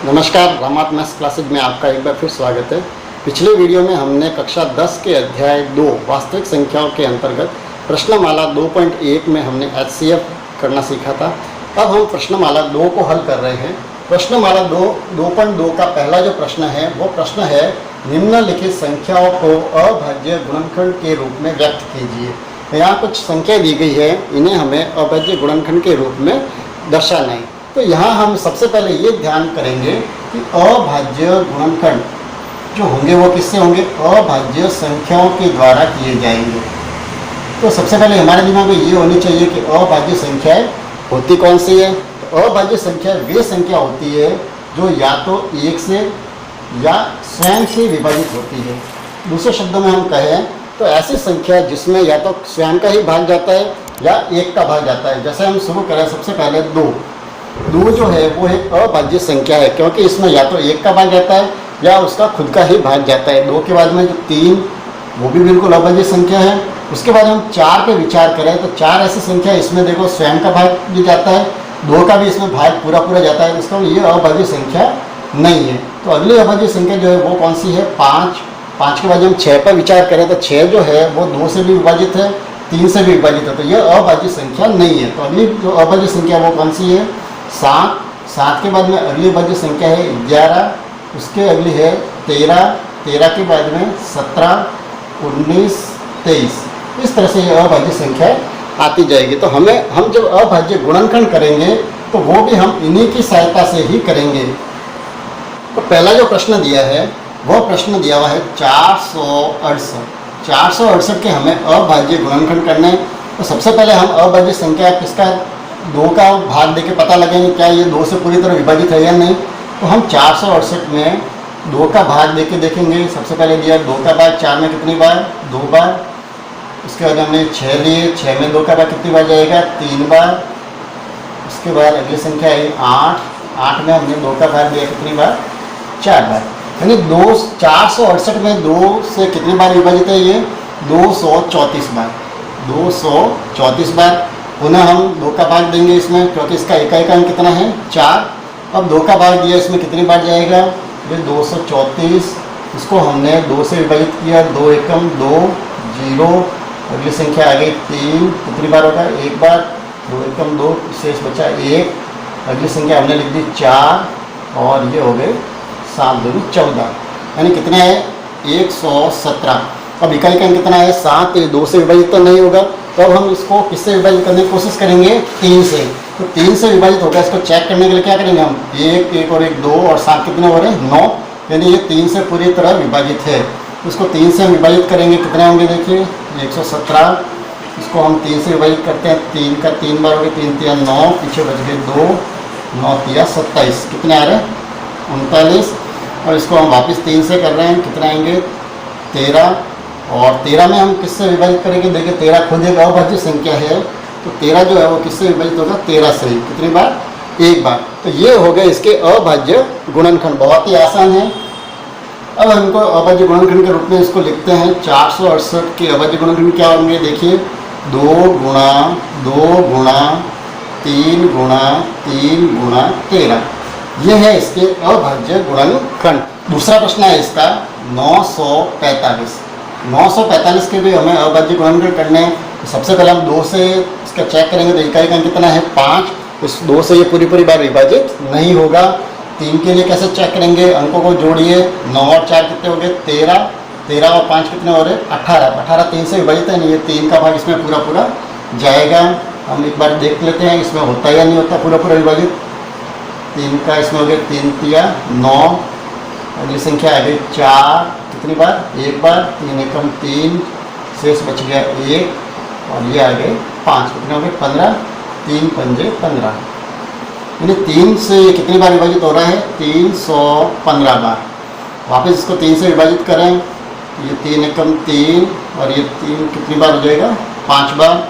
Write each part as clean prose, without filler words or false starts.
नमस्कार, रामात maths classes में आपका एक बार फिर स्वागत है। पिछले वीडियो में हमने कक्षा 10 के अध्याय 2 वास्तविक संख्याओं के अंतर्गत प्रश्नमाला 2.1 में हमने HCF करना सीखा था। अब हम प्रश्नमाला 2 को हल कर रहे हैं। प्रश्नमाला 2.2 का पहला जो प्रश्न है वो प्रश्न है, निम्नलिखित संख्याओं को अभाज्य गुणनखंड के रूप में व्यक्त कीजिए। यहाँ कुछ संख्या दी गई है, इन्हें हमें अभाज्य गुणनखंड के रूप में दर्शाना है। तो यहाँ हम सबसे पहले ये ध्यान करेंगे कि अभाज्य गुणनखंड जो होंगे वो किससे होंगे? अभाज्य संख्याओं के द्वारा किए जाएंगे। तो सबसे पहले हमारे दिमाग में ये होनी चाहिए कि अभाज्य संख्याएं होती कौन सी है। तो अभाज्य संख्या वे संख्या होती है जो या तो एक से या स्वयं से विभाजित होती है। दूसरे शब्दों में हम कहें तो ऐसी संख्या जिसमें या तो स्वयं का ही भाग जाता है या एक का भाग जाता है। जैसे हम शुरू करें सबसे पहले दो जो है वो एक अभाज्य संख्या है, क्योंकि इसमें या तो एक का भाग जाता है या उसका खुद का ही भाग जाता है। दो के बाद में जो 3 वो भी बिल्कुल अभाज्य संख्या है। उसके बाद हम 4 पे विचार करें तो 4 ऐसी संख्या, इसमें देखो स्वयं का भाग भी जाता है, 2 का भी इसमें भाग पूरा जाता है। इसका ये अभाज्य संख्या नहीं है। तो अगली अभाज्य संख्या जो है वो कौन सी है? 5 के बाद हम 6 पर विचार करें तो 6 जो है वो 2 से भी विभाजित है, 3 से भी विभाजित है। तो यह अभाज्य संख्या नहीं है। तो अगली जो अभाज्य संख्या वो कौन सी है? 7 के बाद में अगली अभाज्य संख्या है 11, उसके अगली है 13 के बाद में 17, 19, 23। इस तरह से ये अभाज्य संख्या आती जाएगी। तो हम जब अभाज्य गुणनखंड करेंगे तो वो भी हम इन्हीं की सहायता से ही करेंगे। तो पहला जो प्रश्न दिया है वह प्रश्न दिया हुआ है 468 के हमें अभाज्य गुणनखंड करने हैं। तो सबसे पहले हम अभाज्य संख्या किसका 2 का भाग देके पता लगेंगे क्या ये 2 से पूरी तरह विभाजित है या नहीं। तो हम 468 में 2 का भाग देके देखेंगे। सबसे पहले दिया 2 का भाग 4 में कितनी बार? 2 बार। उसके बाद हमने 6 लिए, 6 में 2 का भाग कितनी बार जाएगा? 3 बार। उसके बाद अगली संख्या है 8 में हमने 2 का भाग दिया कितनी बार? 4 बार। यानी 468 में 2 से कितनी बार विभाजित है? ये 234 बार। 234 बार। पुनः हम 2 का भाग देंगे इसमें, क्योंकि इसका इकाई का अंक कितना है? 4। अब 2 का भाग दिया, इसमें कितनी बार जाएगा? ये 234। इसको हमने 2 से विभाजित किया, 2 एकम 2, 0। अगली संख्या आ गई 3, कितनी बार होगा? 1 बार। 2 एकम 2, शेष बचा 1। अगली संख्या हमने लिख दी 4 और ये हो गए 7 दूनी 14। यानी कितना है? 117। अब इकाई का अंक कितना है? 7। ये 2 से विभाजित तो नहीं होगा, तो अब हम इसको किससे विभाजित करने की कोशिश करेंगे? 3 से। तो 3 से विभाजित होगा। इसको चेक करने के लिए क्या करेंगे हम? 1 और 1 2 और 7 कितने हो रहे हैं? 9। यानी ये 3 से पूरी तरह विभाजित है। इसको 3 से विभाजित करेंगे, कितने होंगे? देखिए 117। इसको हम 3 से विभाजित करते हैं, 3 का 3 बार हो गया, 3 3 9, पीछे बच गए 2, 9 3 27। कितने आ रहे हैं? 39। और इसको हम वापस 3 से कर रहे हैं, कितने आएंगे? 13। और 13 में हम किससे विभाजित करेंगे? देखिए 13 खुद एक अभाज्य संख्या है, तो 13 जो है वो किससे विभाजित होगा? 13 से। कितनी बार? 1 बार। तो ये हो गए इसके अभाज्य गुणनखंड। बहुत ही आसान है। अब हमको अभाज्य गुणनखंड के रूप में इसको लिखते हैं। 468 के अभाज्य गुणनखंड क्या होंगे? देखिए 2 गुणा 2 गुणा 3 गुणा 3 गुणा 13। ये है इसके अभाज्य गुणनखंड। दूसरा प्रश्न है इसका 945 के भी हमें अभाज्य गुणनखंड करने हैं। तो सबसे पहले हम 2 से इसका चेक करेंगे तो इकाई का कितना है? 5। इस 2 से ये पूरी बार विभाजित नहीं होगा। 3 के लिए कैसे चेक करेंगे? अंकों को जोड़िए, 9 और 4 कितने हो गए? 13। 13 और 5 कितने हो रहे? 18। 18 3 से विभाजित है नहीं, ये 3 का भाग इसमें पूरा जाएगा। हम एक बार देख लेते हैं इसमें होता या नहीं होता पूरा विभाजित। 3 का इसमें हो गया 3 3 9। अगली संख्या आ गई 4, कितनी बार? 1 बार। 3 एकम 3, शेष बच गया 1 और ये आ गए 5। कितने हो गए? 15। 3 पंजे 15। यानी 3 से ये कितनी बार विभाजित हो रहा है? 315 बार। वापस इसको 3 से विभाजित करें, ये 3 एकम 3 और ये 3 कितनी बार हो जाएगा? 5 बार।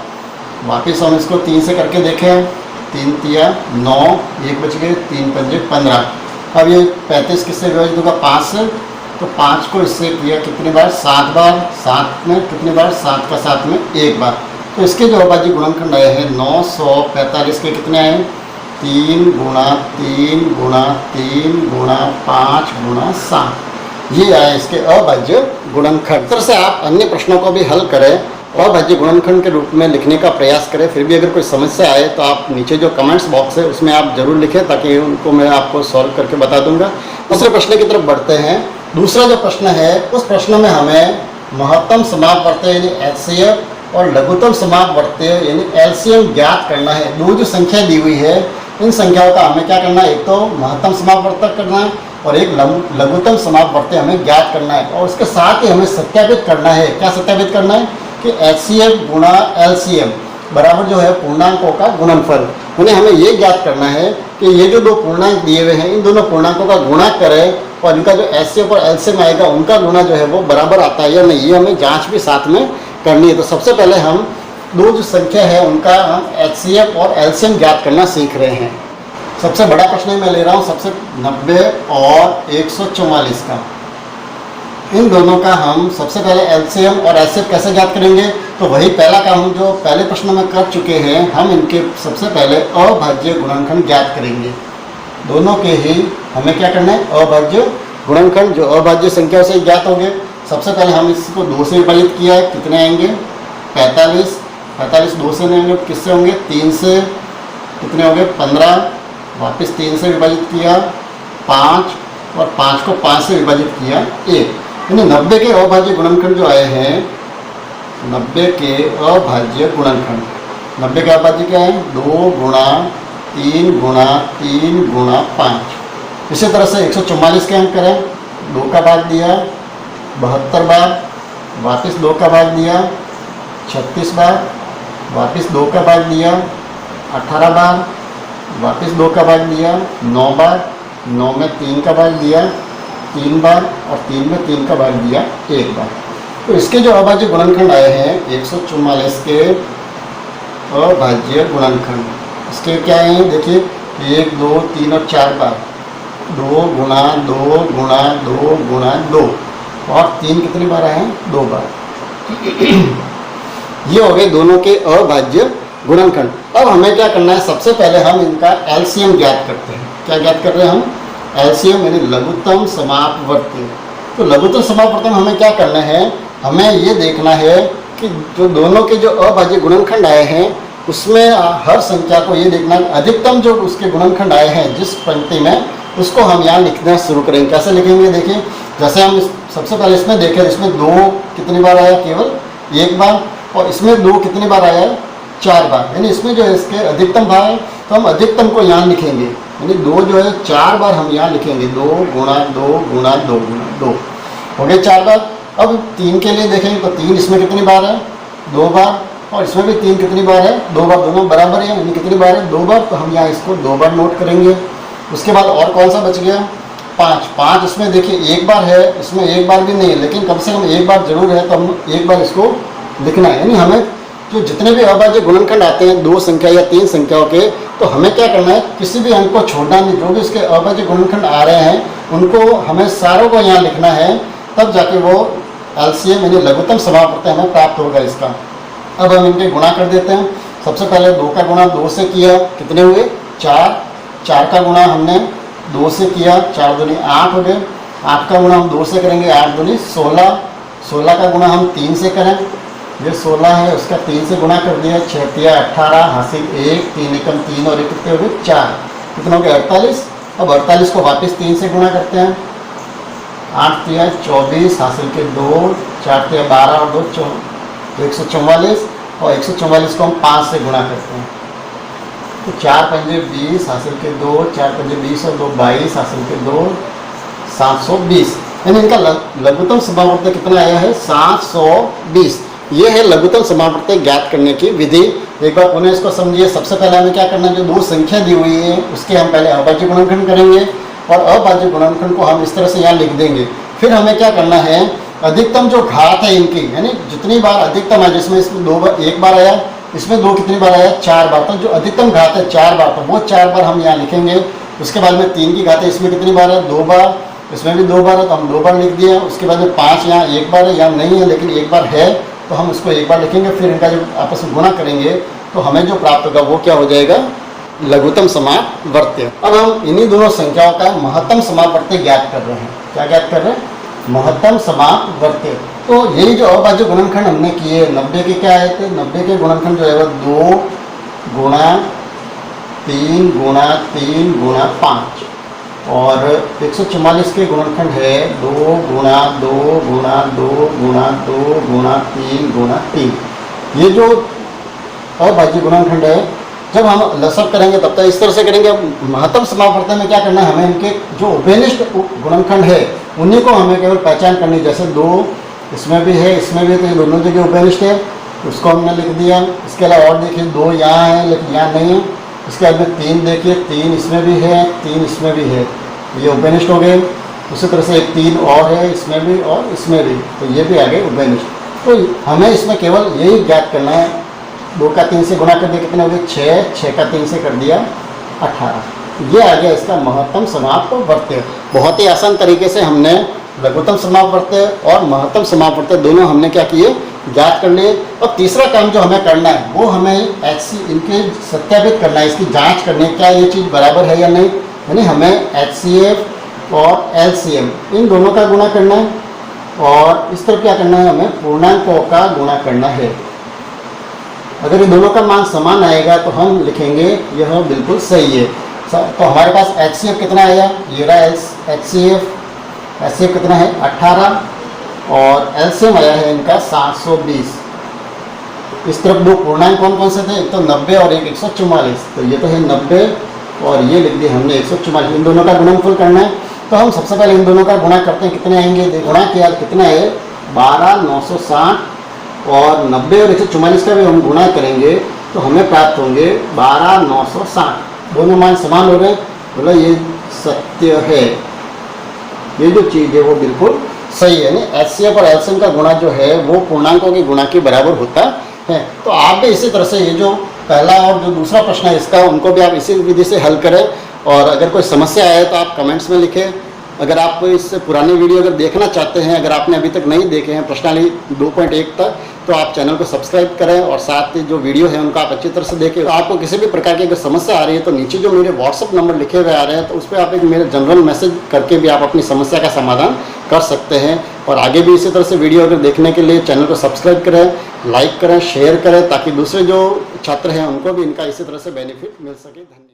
वापस हम इसको 3 से करके देखें, 3 3 9, 1 बच गए, 3 पंजे 15। अब ये 35 किससे विभाजित होगा? 5 से। तो 5 को इससे किया कितनी बार? 7 बार। 7 में कितनी बार? 7 का 7 में 1 बार। तो इसके जो अभाज्य गुणनखंड आए हैं 945 के कितने आए? 3 गुणा 3 गुणा 3 गुणा 5 गुणा 7, ये आए इसके अभाज्य गुणनखंड। इस तरह से आप अन्य प्रश्नों को भी हल करें, अभाज्य गुणनखंड के रूप में लिखने का प्रयास करें। फिर भी अगर कोई समस्या आए तो आप नीचे जो कमेंट्स बॉक्स है उसमें आप जरूर लिखें, ताकि उनको मैं आपको सॉल्व करके बता दूंगा। दूसरे प्रश्न की तरफ बढ़ते हैं। दूसरा जो प्रश्न है उस प्रश्न में हमें महत्तम समापवर्त्य यानी HCF और लघुत्तम समापवर्त्य यानी LCM ज्ञात करना है। दो जो संख्या दी हुई है इन संख्याओं का हमें क्या करना है, एक तो महत्तम समापवर्त्य करना है और एक लघुत्तम समापवर्त्य हमें ज्ञात करना है। और उसके साथ ही हमें सत्यापित करना है। क्या सत्यापित करना है कि HCF गुणा LCM बराबर जो है पूर्णांकों का गुणनफल। यानी हमें ये ज्ञात करना है कि ये जो दो पूर्णांक दिए हुए हैं इन दोनों पूर्णांकों का गुणा करें और इनका जो HCF और LCM आएगा उनका गुणा जो है वो बराबर आता है या नहीं, ये हमें जांच भी साथ में करनी है। तो सबसे पहले हम दो जो संख्या है उनका हम HCF और LCM ज्ञात करना सीख रहे हैं। सबसे बड़ा प्रश्न मैं ले रहा हूँ, सबसे 90 और 144 का। इन दोनों का हम सबसे पहले LCM और HCF कैसे ज्ञात करेंगे, तो वही पहला काम हम जो पहले प्रश्न में कर चुके हैं। हम इनके सबसे पहले अभाज्य गुणनखंड ज्ञात करेंगे। दोनों के ही हमें क्या करना है, अभाज्य गुणनखंड जो अभाज्य संख्याओं से ज्ञात होंगे। सबसे पहले हम इसको 2 से विभाजित किया है, कितने आएंगे 45। 45 2 से नहीं होंगे, किससे होंगे 3 से। कितने हो गए 15। वापस 3 से विभाजित किया 5 और 5 को 5 से विभाजित किया 1। यानी 90 के अभाज्य गुणनखंड जो आए हैं, 90 के अभाज्य गुणनखंड, 90 के अभाज्य क्या है 2 गुणा 3 गुणा 3 गुणा 5। इसी तरह से 144 के अंक करें, 2 का भाग दिया 72 बार, वापस 2 का भाग दिया 36 बार, वापस 2 का भाग दिया 18 बार, वापस 2 का भाग दिया 9 बार, 9 में 3 का भाग दिया 3 बार और 3 में 3 का भाग दिया 1 बार। तो इसके जो अभाज्य गुणनखंड आए हैं 144 के अभाज्य गुणनखंड, इसके क्या हैं देखिए 1 2 3 और 4 बार, 2 गुणा 2 गुणा 2 गुणा 2 और 3 कितनी बार आए हैं 2 बार। ये हो गए दोनों के अभाज्य गुणनखंड। अब हमें क्या करना है, सबसे पहले हम इनका LCM ज्ञात करते हैं। क्या ज्ञात कर रहे हैं हम, LCM यानी लघुत्तम समापवर्त्य। तो लघुत्तम समापवर्त्य में हमें क्या करना है, हमें ये देखना है कि जो दोनों के जो अभाज्य गुणनखंड आए हैं उसमें हर संख्या को ये देखना अधिकतम जो उसके गुणनखंड आए हैं जिस पंक्ति में, उसको हम यहाँ लिखना शुरू करेंगे। कैसे लिखेंगे देखिए, जैसे हम सबसे पहले इसमें देखें, इसमें 2 कितनी बार आया, केवल 1 बार, और इसमें 2 कितनी बार आया 4 बार। यानी इसमें जो है इसके अधिकतम भाग है तो हम अधिकतम को यहाँ लिखेंगे। यानी 2 जो है 4 बार हम यहाँ लिखेंगे, 2 गुणा 2 गुणा 2 गुणा 2 हो गए 4 बार। अब 3 के लिए देखेंगे तो 3 इसमें कितनी बार है 2 बार, और इसमें भी 3 कितनी बार है 2 बार, दोनों बराबर है। यानी कितनी बार है 2 बार, तो हम यहाँ इसको 2 बार नोट करेंगे। उसके बाद और कौन सा बच गया 5। 5 इसमें देखिए 1 बार है, इसमें 1 बार भी नहीं है, लेकिन कम से कम 1 बार जरूर है, तो हम 1 बार इसको लिखना है। यानी हमें जो जितने भी अभाज्य गुणनखंड आते हैं 2 संख्या या 3 संख्याओं के, तो हमें क्या करना है, किसी भी अंक को छोड़ना नहीं। जो भी इसके अभाज्य गुणनखंड आ रहे हैं उनको हमें सारों को यहाँ लिखना है, तब जाके वो LCM यानी लघुत्तम समापवर्त्य हमें प्राप्त होगा इसका। अब हम इनके गुणा कर देते हैं। सबसे पहले 2 का गुणा 2 से किया, कितने हुए 4। 4 का गुणा हमने 2 से किया, 4 दूनी 8 हो गए। 8 का गुणा हम 2 से करेंगे, 8 दूनी 16। 16 का गुणा हम 3 से करें, ये 16 है उसका 3 से गुणा कर दिया, 6 तिया 18 हासिल 1, 3 एकम 3 और 1 कितने हो गए 4, कितना हो गया 48। अब 48 को वापस 3 से गुणा करते हैं, 8 तिया 24 हासिल के 2, 4 तिया 12 और 2 144, और 144 को हम 5 से गुणा करते हैं, तो 4 पंजे 20 हासिल के 2, 4 पंजे 20 और 2 22 हासिल के 2 720। यानी इनका लघुत्तम समापवर्त्य कितना आया है 720। ये है लघुत्तम समापवर्त्य ज्ञात करने की विधि। एक बार पुनः इसको समझिए। सबसे पहले हमें क्या करना है, जो 2 संख्या दी हुई है उसके हम पहले अभाज्य गुणनखंड करेंगे और अभाज्य गुणनखंड को हम इस तरह से यहाँ लिख देंगे। फिर हमें क्या करना है, अधिकतम जो घात है इनकी, यानी जितनी बार अधिकतम है, जिसमें इसमें 2 बार 1 बार आया, इसमें 2 कितनी बार आया 4 बार, तो जो अधिकतम घात है 4 बार, तो वो 4 बार हम यहाँ लिखेंगे। उसके बाद में 3 की घात है, इसमें कितनी बार है 2 बार, इसमें भी 2 बार है तो हम 2 बार लिख दिया। उसके बाद में 5 यहाँ 1 बार है, यहाँ नहीं है लेकिन 1 बार है तो हम उसको 1 बार लिखेंगे। फिर इनका जब आपस में गुणा करेंगे तो हमें जो प्राप्त होगा वो क्या हो जाएगा लघुत्तम समापवर्त्य। अब हम इन्हीं दोनों संख्याओं का महत्तम समापवर्त्य ज्ञात कर रहे हैं। क्या ज्ञात कर रहे हैं? महत्तम समापवर्त्य। तो यही जो अभाज्य गुणनखंड हमने किए 90 के क्या आए थे? 90 के गुणनखंड जो है वो 2 गुणा 3 गुणा 3 गुणा 5 और 144 के गुणनखंड है 2 गुणा 2 गुणा 2 गुणा 2 गुणा 3 गुणा 3। ये जो अभाज्य गुणनखंड है जब हम लसअप करेंगे तब तक इस तरह से करेंगे। महत्तम समापवर्त्य में क्या करना है? हमें इनके जो उभयनिष्ठ गुणनखंड है उन्हीं को हमें केवल पहचान करनी। जैसे 2 इसमें भी है, इसमें भी है, तो ये दोनों जगह उभयनिष्ठ है, उसको हमने लिख दिया। इसके अलावा और देखिए 2 यहाँ है लेकिन यहाँ नहीं है। इसके बाद में 3 देखिए, 3 इसमें भी है, 3 इसमें भी है, ये उभयनिष्ठ हो गए। उसी तरह से एक 3 और है, इसमें भी और इसमें भी, तो ये भी आ गए उभयनिष्ठ। तो हमें इसमें केवल यही ज्ञात करना है। 2 का 3 से गुणा कर दिया, कितने हो गए? 6, 6 का 3 से कर दिया 18। ये आ गया इसका महत्तम समापवर्त्य। बहुत ही आसान तरीके से हमने लघुत्तम समापवर्त्य और महत्तम समापवर्त्य दोनों हमने क्या किए? ज्ञात कर लिए। अब तीसरा काम जो हमें करना है वो हमें HCF इनके सत्यापित करना है, इसकी जांच करनी है क्या ये चीज़ बराबर है या नहीं। यानी हमें HCF और LCM इन दोनों का गुणा करना है और इस तरफ क्या करना है? हमें पूर्णांकों का गुणा करना है। अगर ये दोनों का मान समान आएगा तो हम लिखेंगे यह बिल्कुल सही है। तो हमारे पास HCF कितना आया? ये रहा HCF कितना है? 18 और LCM आया है इनका 720। इस तरफ दो पूर्णांक कौन कौन से थे? एक तो 90 और एक 144। तो ये तो है 90 और ये लिख दिया हमने 144। इन दोनों का गुणनफल करना है। तो हम सबसे पहले इन दोनों का गुणा करते हैं। कितने आएंगे? गुणा किया कितना है? 12,960 और 90 और 144 का भी हम गुणा करेंगे तो हमें प्राप्त होंगे 12,960। दोनों मान समान हो रहे हैं, बोला ये सत्य है, ये जो चीज़ है वो बिल्कुल सही है। यानी HCF और LCM का गुणा जो है वो पूर्णांकों के गुणा के बराबर होता है। तो आप भी इसी तरह से ये जो पहला और जो दूसरा प्रश्न है इसका उनको भी आप इसी विधि से हल करें। और अगर कोई समस्या आए तो आप कमेंट्स में लिखें। अगर आप इस पुरानी वीडियो अगर देखना चाहते हैं, अगर आपने अभी तक नहीं देखे हैं प्रश्नावली 2.1 तक, तो आप चैनल को सब्सक्राइब करें और साथ ही जो वीडियो है उनको आप अच्छी तरह से देखें। तो आपको किसी भी प्रकार की अगर समस्या आ रही है तो नीचे जो मेरे व्हाट्सअप नंबर लिखे हुए आ रहे हैं तो उस पर आप एक मेरे जनरल मैसेज करके भी आप अपनी समस्या का समाधान कर सकते हैं। और आगे भी इसी तरह से वीडियो अगर देखने के लिए चैनल को सब्सक्राइब करें, लाइक करें, शेयर करें, ताकि दूसरे जो छात्र हैं उनको भी इनका इसी तरह से बेनिफिट मिल सके। धन्यवाद।